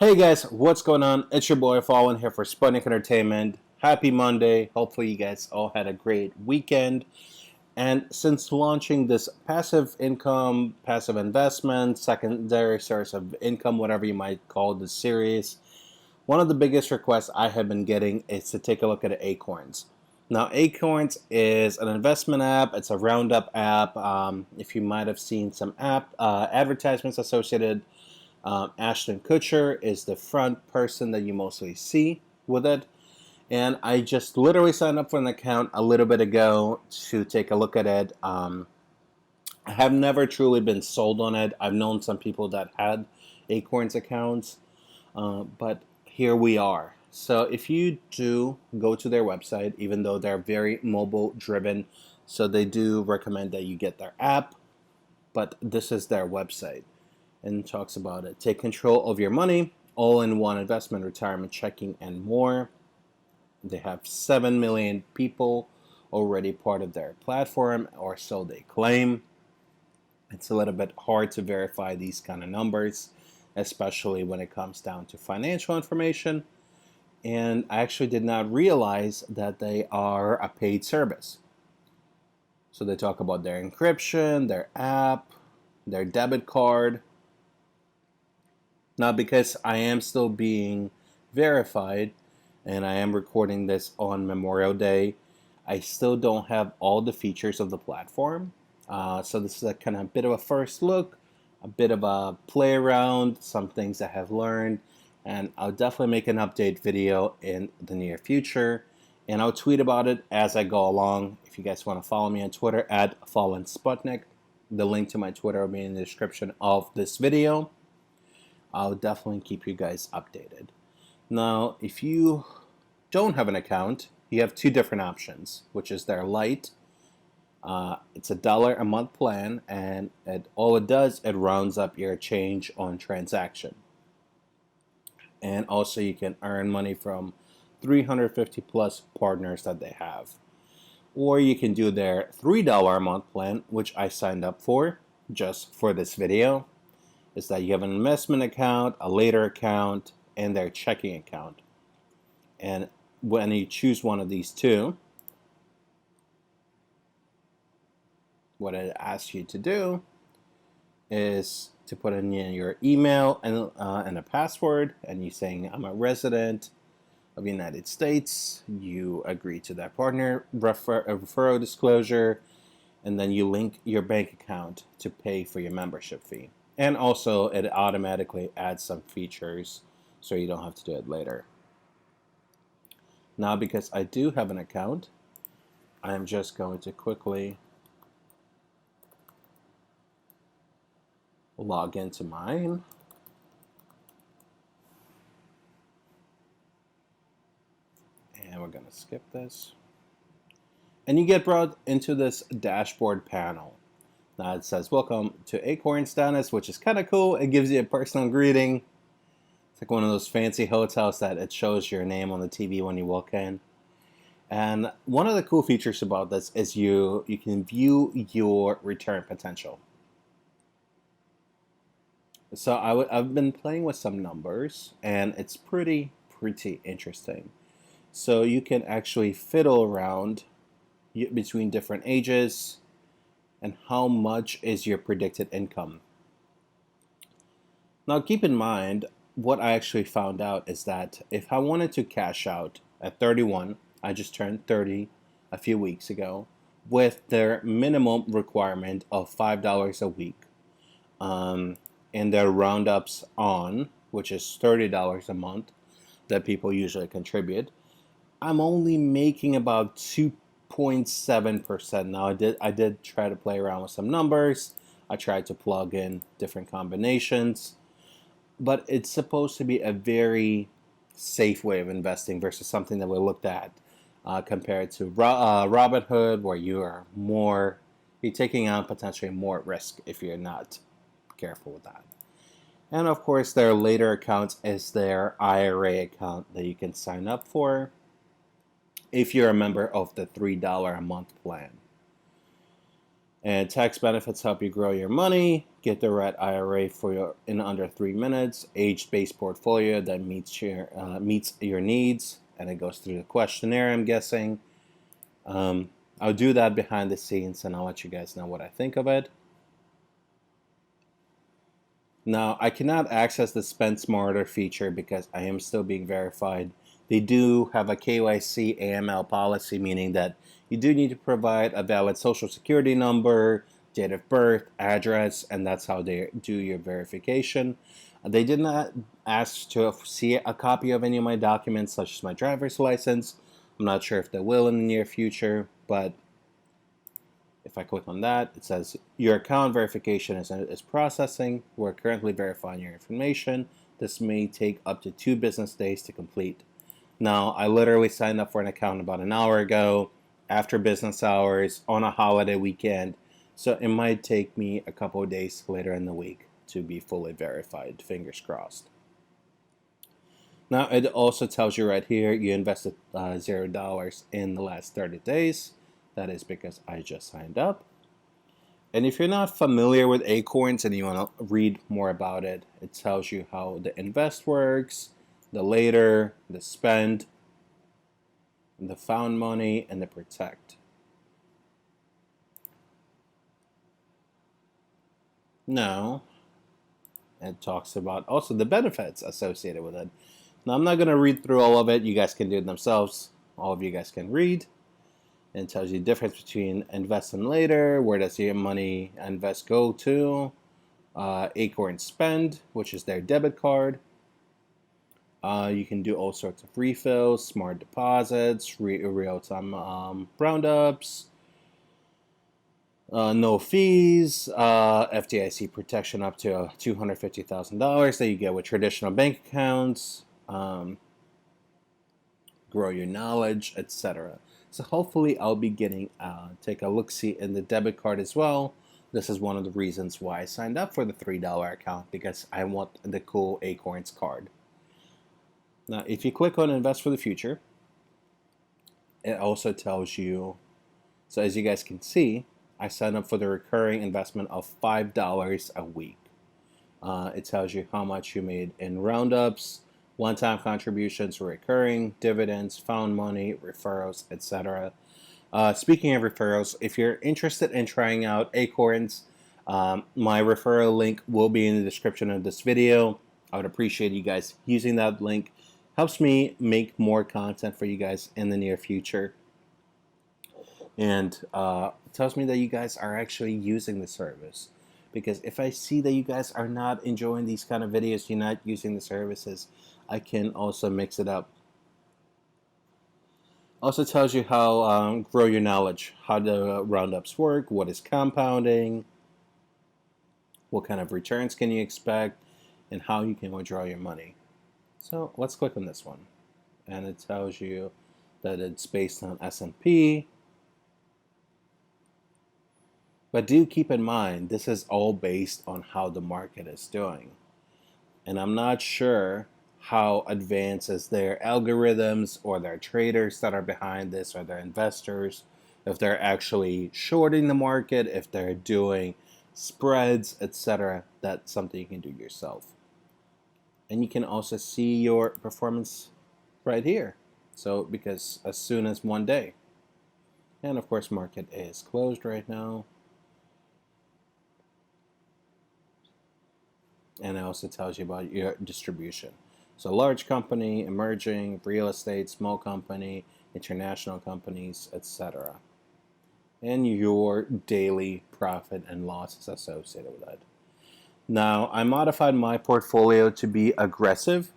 Hey guys, what's going on? It's your boy Fallen here for Sputnik Entertainment. Happy Monday. Hopefully you guys all had a great weekend. And since launching this passive income, passive investment, secondary source of income, whatever you might call this series, one of the biggest requests I have been getting is to take a look at Acorns. Now, Acorns is an investment app. It's a roundup app. If you might have seen some advertisements associated, Ashton Kutcher is the front person that you mostly see with it. And I just literally signed up for an account a little bit ago to take a look at it. I have never truly been sold on it. I've known some people that had Acorns accounts, but here we are. So if you do go to their website, even though they're very mobile driven, so they do recommend that you get their app, but this is their website and talks about it. Take control of your money, all-in-one investment, retirement, checking, and more. They have 7 million people already part of their platform, or so they claim. It's a little bit hard to verify these kind of numbers, especially when it comes down to financial information. And I actually did not realize that they are a paid service. So they talk about their encryption, their app, their debit card. Now, because I am still being verified and I am recording this on Memorial Day, I still don't have all the features of the platform. So this is a kind of bit of a first look, a bit of a play around, some things I have learned, and I'll definitely make an update video in the near future, and I'll tweet about it as I go along. If you guys want to follow me on Twitter at Fallen Sputnik, the link to my Twitter will be in the description of this video. I'll definitely keep you guys updated. Now, if you don't have an account, you have two different options, which is their Lite. It's $1 a month plan, and all it does, it rounds up your change on transaction. And also you can earn money from 350 plus partners that they have. Or you can do their $3 a month plan, which I signed up for just for this video. Is that you have an investment account, a later account, and their checking account. And when you choose one of these two, what it asks you to do is to put in your email and a password, and you saying I'm a resident of the United States. You agree to that partner referral disclosure, and then you link your bank account to pay for your membership fee. And also it automatically adds some features so you don't have to do it later. Now, because I do have an account, I'm just going to quickly log into mine. And we're going to skip this. And you get brought into this dashboard panel. Now it says, welcome to Acorns status, which is kind of cool. It gives you a personal greeting. It's like one of those fancy hotels that it shows your name on the TV when you walk in. And one of the cool features about this is you can view your return potential. So I've been playing with some numbers, and it's pretty interesting. So you can actually fiddle around between different ages and how much is your predicted income. Now keep in mind, what I actually found out is that if I wanted to cash out at 31, I just turned 30 a few weeks ago, with their minimum requirement of $5 a week, and their roundups on, which is $30 a month that people usually contribute, I'm only making about 2.7%. Now I did try to play around with some numbers. I tried to plug in different combinations, but it's supposed to be a very safe way of investing versus something that we looked at compared to Robinhood, where you're taking on potentially more risk if you're not careful with that. And of course, their later accounts is their IRA account that you can sign up for if you're a member of the $3 a month plan. And tax benefits help you grow your money, get the right IRA for you in under 3 minutes, age-based portfolio that meets your needs, and it goes through the questionnaire, I'm guessing. I'll do that behind the scenes, and I'll let you guys know what I think of it. Now, I cannot access the Spend Smarter feature because I am still being verified. They do have a KYC AML policy, meaning that you do need to provide a valid social security number, date of birth, address, and that's how they do your verification. They did not ask to see a copy of any of my documents, such as my driver's license. I'm not sure if they will in the near future, but if I click on that, it says your account verification is processing. We're currently verifying your information. This may take up to 2 business days to complete. Now, I literally signed up for an account about an hour ago, after business hours, on a holiday weekend. So it might take me a couple of days later in the week to be fully verified. Fingers crossed. Now, it also tells you right here you invested $0 in the last 30 days. That is because I just signed up. And if you're not familiar with Acorns and you want to read more about it, it tells you how the invest works, the later, the spend, the found money, and the protect. Now, it talks about also the benefits associated with it. Now, I'm not going to read through all of it. You guys can do it themselves. All of you guys can read. And it tells you the difference between invest and later, where does your money invest go to, Acorn Spend, which is their debit card. You can do all sorts of refills, smart deposits, real-time roundups, no fees, FDIC protection up to $250,000 that you get with traditional bank accounts, grow your knowledge, etc. So hopefully I'll be getting take a look-see in the debit card as well. This is one of the reasons why I signed up for the $3 account, because I want the cool Acorns card. Now, if you click on Invest for the Future, it also tells you, so as you guys can see, I signed up for the recurring investment of $5 a week. It tells you how much you made in roundups, one-time contributions, recurring, dividends, found money, referrals, etc. Speaking of referrals, if you're interested in trying out Acorns, my referral link will be in the description of this video. I would appreciate you guys using that link. Helps me make more content for you guys in the near future. And tells me that you guys are actually using the service. Because if I see that you guys are not enjoying these kind of videos, you're not using the services, I can also mix it up. Also tells you how grow your knowledge, how the roundups work, what is compounding, what kind of returns can you expect, and how you can withdraw your money. So let's click on this one. And it tells you that it's based on S&P. But do keep in mind, this is all based on how the market is doing. And I'm not sure how advanced is their algorithms or their traders that are behind this, or their investors, if they're actually shorting the market, if they're doing spreads, etc. That's something you can do yourself. And you can also see your performance right here. So because as soon as one day. And of course, market is closed right now. And it also tells you about your distribution. So large company, emerging, real estate, small company, international companies, etc. And your daily profit and losses associated with that. Now, I modified my portfolio to be aggressive.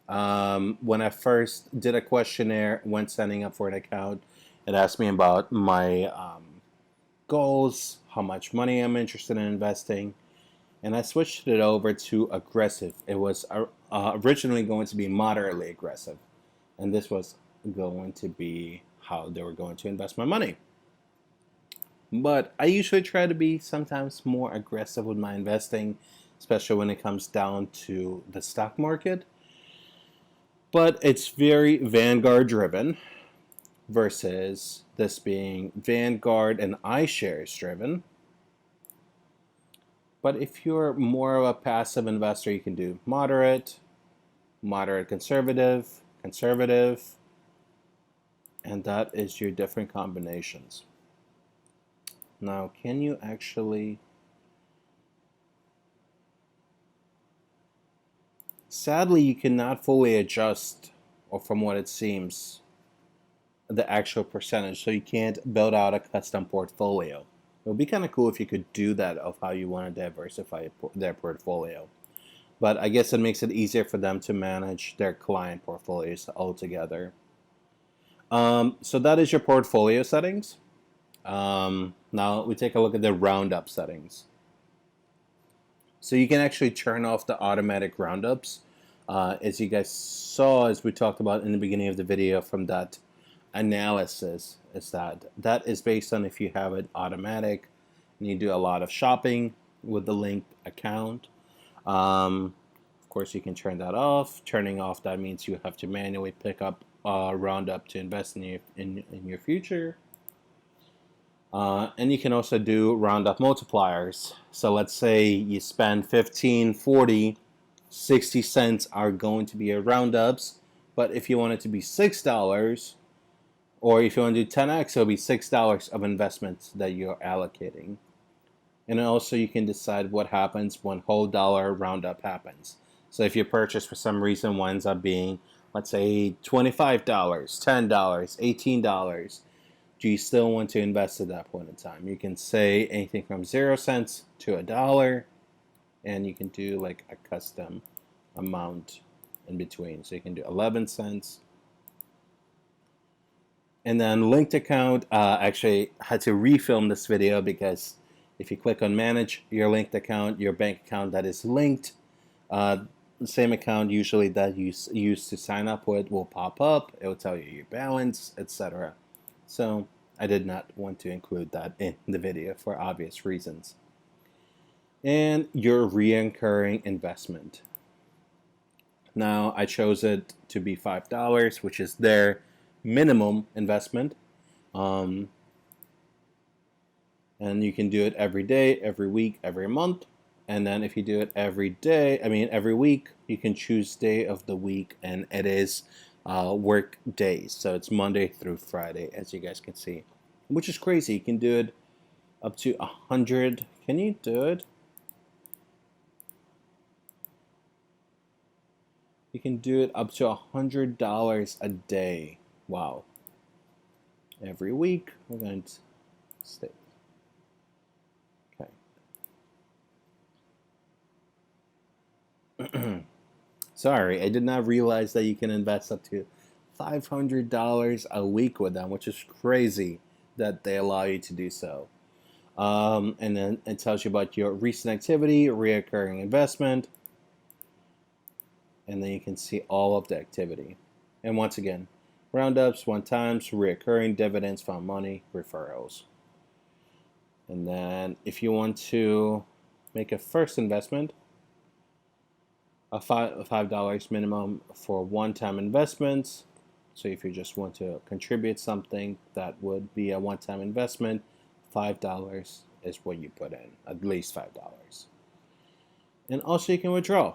When I first did a questionnaire when signing up for an account, it asked me about my goals, how much money I'm interested in investing, and I switched it over to aggressive. It was originally going to be moderately aggressive, and this was going to be how they were going to invest my money. But I usually try to be sometimes more aggressive with my investing, especially when it comes down to the stock market. But it's very Vanguard driven versus this being Vanguard and iShares driven. But if you're more of a passive investor, you can do moderate, moderate conservative, conservative, and that is your different combinations. Now, can you actually... Sadly, you cannot fully adjust, or from what it seems, the actual percentage, so you can't build out a custom portfolio. It would be kind of cool if you could do that, of how you want to diversify their portfolio. But I guess it makes it easier for them to manage their client portfolios altogether. So that is your portfolio settings. Now we take a look at the roundup settings. So you can actually turn off the automatic roundups. As you guys saw, as we talked about in the beginning of the video from that analysis, is that is based on if you have it automatic and you do a lot of shopping with the linked account. Of course, you can turn that off. Turning off, that means you have to manually pick up roundup to invest in your future. And you can also do roundup multipliers. So let's say you spend 15, 40, 60 cents are going to be your roundups. But if you want it to be $6, or if you want to do 10x, it'll be $6 of investments that you're allocating. And also you can decide what happens when whole dollar roundup happens. So if your purchase for some reason winds up being, let's say, $25, $10, $18, do you still want to invest at that point in time? You can say anything from 0 cents to $1, and you can do like a custom amount in between. So you can do 11 cents. And then linked account, actually had to refilm this video because if you click on manage your linked account, your bank account that is linked, the same account usually that you used to sign up with will pop up. It will tell you your balance, etc. So I did not want to include that in the video for obvious reasons. And your reoccurring investment. Now I chose it to be $5, which is their minimum investment. And you can do it every day, every week, every month. And then if you do it every week, you can choose day of the week, and it is work days. So it's Monday through Friday, as you guys can see, which is crazy. You can do it up to 100. Can you do it? You can do it up to $100 a day. Wow. Every week, we're going to stay. Okay. Sorry, I did not realize that you can invest up to $500 a week with them, which is crazy that they allow you to do so. And then it tells you about your recent activity, reoccurring investment, and then you can see all of the activity. And once again, roundups, one times, reoccurring, dividends, found money, referrals. And then if you want to make a first investment, a $5 minimum for one-time investments. So if you just want to contribute something, that would be a one-time investment. $5 is what you put in, at least $5. And also you can withdraw.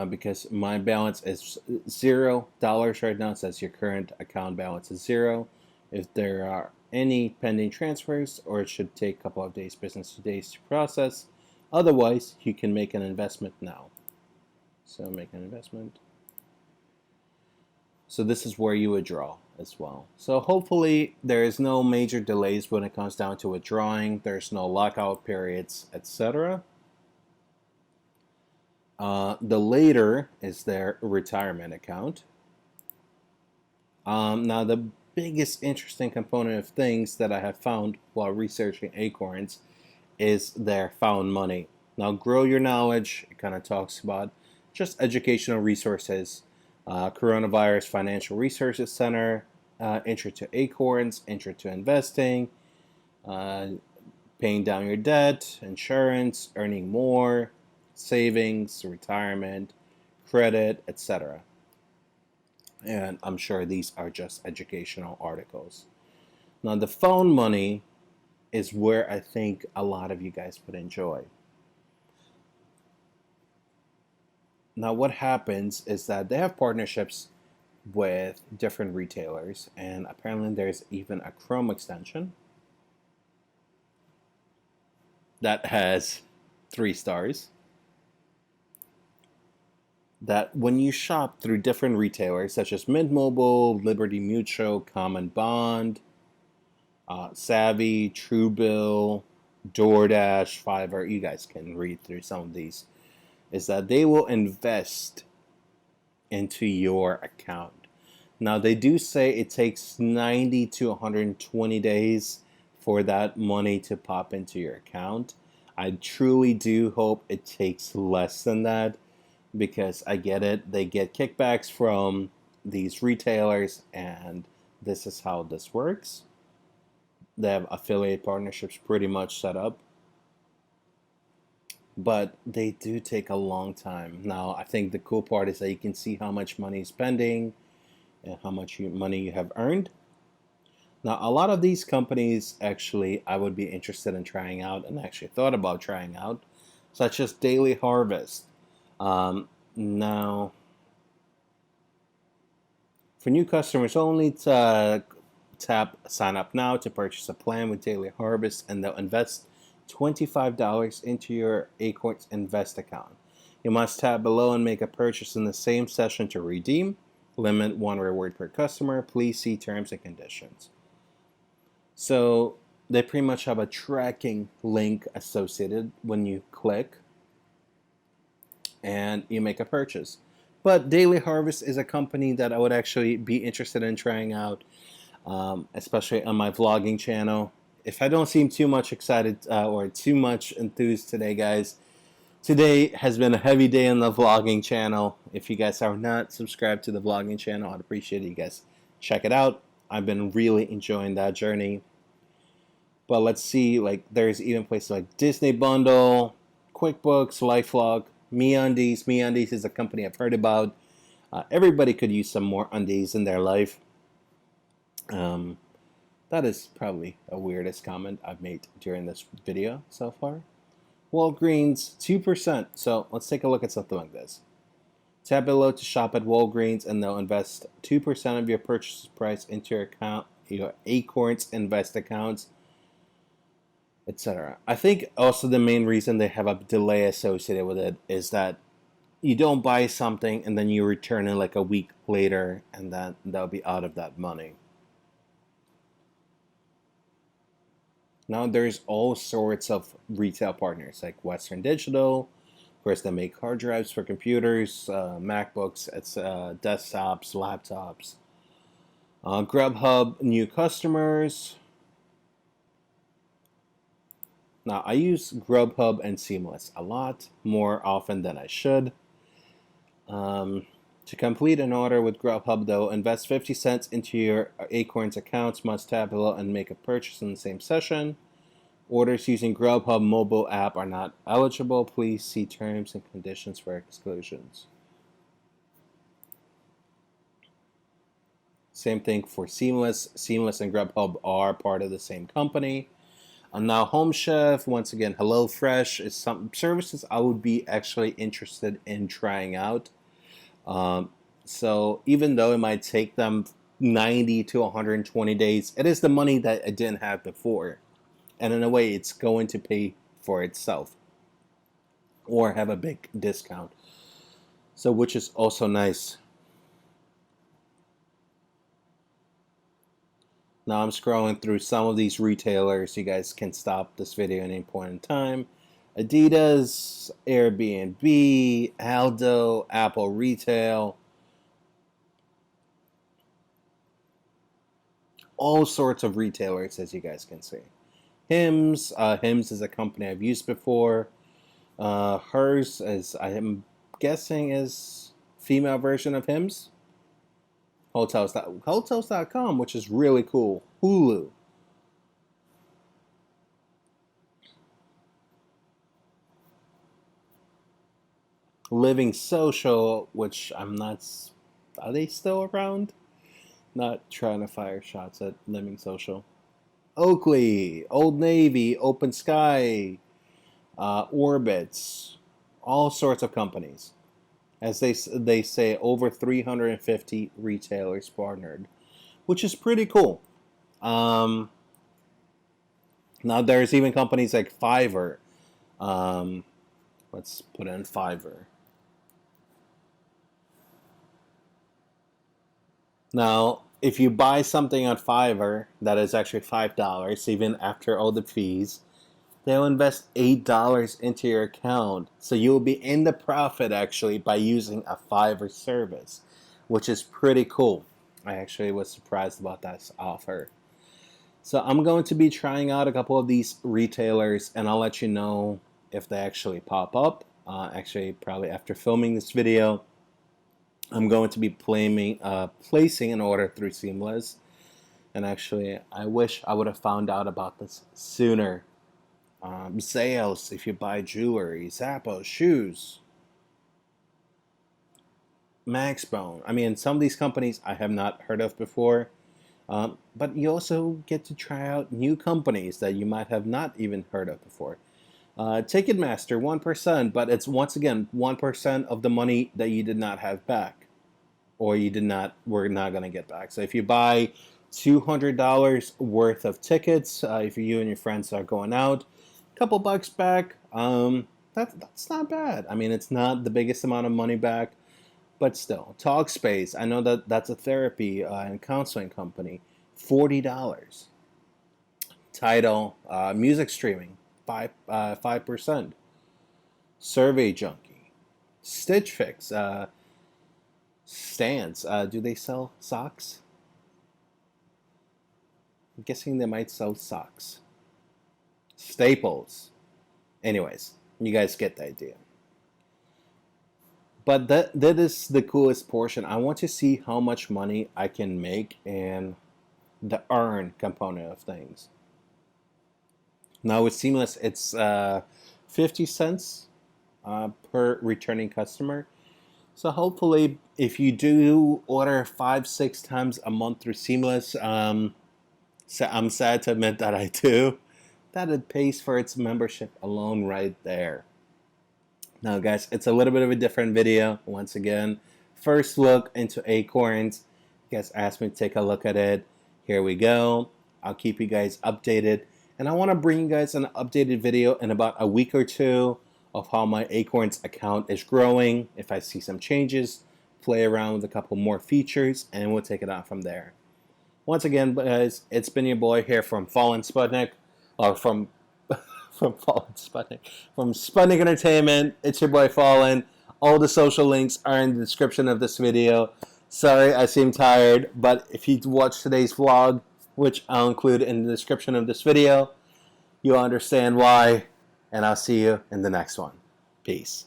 Because my balance is $0 right now. It says your current account balance is 0. If there are any pending transfers, or it should take a couple of days, business days to process. Otherwise, you can make an investment now. So make an investment. So this is where you withdraw as well. So hopefully there is no major delays when it comes down to withdrawing. There's no lockout periods, etc. The later is their retirement account. Now the biggest interesting component of things that I have found while researching Acorns is their found money. Now, grow your knowledge. It kind of talks about just educational resources, coronavirus financial resources center, intro to Acorns, intro to investing, paying down your debt, insurance, earning more, savings, retirement, credit, etc. And I'm sure these are just educational articles. Now, the found money is where I think a lot of you guys would enjoy. Now, what happens is that they have partnerships with different retailers, and apparently there's even a Chrome extension that has 3 stars. That when you shop through different retailers such as Mint Mobile, Liberty Mutual, Common Bond, Savvy, Truebill, DoorDash, Fiverr, you guys can read through some of these, is that they will invest into your account. Now, they do say it takes 90 to 120 days for that money to pop into your account. I truly do hope it takes less than that, because I get it. They get kickbacks from these retailers, and this is how this works. They have affiliate partnerships pretty much set up, but they do take a long time. Now, I think the cool part is that you can see how much money you're spending and how much money you have earned. Now, a lot of these companies actually I would be interested in trying out, and actually thought about trying out, such as Daily Harvest. Now, for new customers only, tap sign up now to purchase a plan with Daily Harvest, and they'll invest $25 into your Acorns Invest account. You must tap below and make a purchase in the same session to redeem. Limit 1 reward per customer. Please see terms and conditions. So they pretty much have a tracking link associated when you click and you make a purchase. But Daily Harvest is a company that I would actually be interested in trying out, especially on my vlogging channel. If I don't seem too much excited or too much enthused today, guys, today has been a heavy day on the vlogging channel. If you guys are not subscribed to the vlogging channel, I'd appreciate it. You guys check it out. I've been really enjoying that journey. But let's see, like there's even places like Disney Bundle, QuickBooks, LifeLog, MeUndies. MeUndies is a company I've heard about. Everybody could use some more undies in their life. That is probably the weirdest comment I've made during this video so far. Walgreens, 2%. So let's take a look at something like this. Tap below to shop at Walgreens, and they'll invest 2% of your purchase price into your account, your Acorns Invest accounts, etc. I think also the main reason they have a delay associated with it is that you don't buy something and then you return it like a week later, and then they'll be out of that money. Now there's all sorts of retail partners like Western Digital. Of course, they make hard drives for computers, MacBooks, desktops, laptops. Grubhub, new customers. Now, I use Grubhub and Seamless a lot, more often than I should. To complete an order with Grubhub, though, invest 50 cents into your Acorns accounts, must tap below and make a purchase in the same session. Orders using Grubhub mobile app are not eligible. Please see terms and conditions for exclusions. Same thing for Seamless. Seamless and Grubhub are part of the same company. Now, Home Chef, once again, HelloFresh is some services I would be actually interested in trying out. So even though it might take them 90 to 120 days, it is the money that I didn't have before. And in a way, it's going to pay for itself or have a big discount. So, which is also nice. Now I'm scrolling through some of these retailers. You guys can stop this video at any point in time. Adidas, Airbnb, Aldo, Apple Retail. All sorts of retailers, as you guys can see. Hims. Hims is a company I've used before. Hers, as I am guessing, is female version of Hims. Hotels.com, which is really cool. Hulu. Living Social, which I'm not. Are they still around? Not trying to fire shots at Living Social. Oakley, Old Navy, Open Sky, Orbitz, all sorts of companies. As they say, over 350 retailers partnered, which is pretty cool. Now there's even companies like Fiverr. Let's put in Fiverr. Now, if you buy something on Fiverr that is actually $5, even after all the fees, they'll invest $8 into your account. So you'll be in the profit actually by using a Fiverr service, which is pretty cool. I actually was surprised about that offer. So I'm going to be trying out a couple of these retailers, and I'll let you know if they actually pop up. Actually, probably after filming this video, I'm going to be placing an order through Seamless. And actually, I wish I would have found out about this sooner. Sales, if you buy jewelry, Zappos, shoes, Maxbone. I mean, some of these companies I have not heard of before. But you also get to try out new companies that you might have not even heard of before. Ticketmaster, 1%, but it's once again 1% of the money that you did not have back, or were not going to get back. So if you buy $200 worth of tickets, if you and your friends are going out, a couple bucks back, that's not bad. I mean, it's not the biggest amount of money back, but still. Talkspace, I know that's a therapy and counseling company, $40. Tidal, music streaming, 5%. Survey Junkie, Stitch Fix, Stance. Do they sell socks? I'm guessing they might sell socks. Staples. Anyways, you guys get the idea. But that is the coolest portion. I want to see how much money I can make in the earn component of things. Now with Seamless, it's 50 cents per returning customer. So hopefully, if you do order 5-6 times a month through Seamless, I'm sad to admit that I do, that it pays for its membership alone right there. Now guys, it's a little bit of a different video. Once again, first look into Acorns. You guys asked me to take a look at it. Here we go. I'll keep you guys updated. And I want to bring you guys an updated video in about a week or two of how my Acorns account is growing. If I see some changes, play around with a couple more features, and we'll take it out from there. Once again, guys, it's been your boy here from Fallen Sputnik, or from Sputnik Entertainment. It's your boy Fallen. All the social links are in the description of this video. Sorry, I seem tired, but if you watch today's vlog, which I'll include in the description of this video, you'll understand why, and I'll see you in the next one. Peace.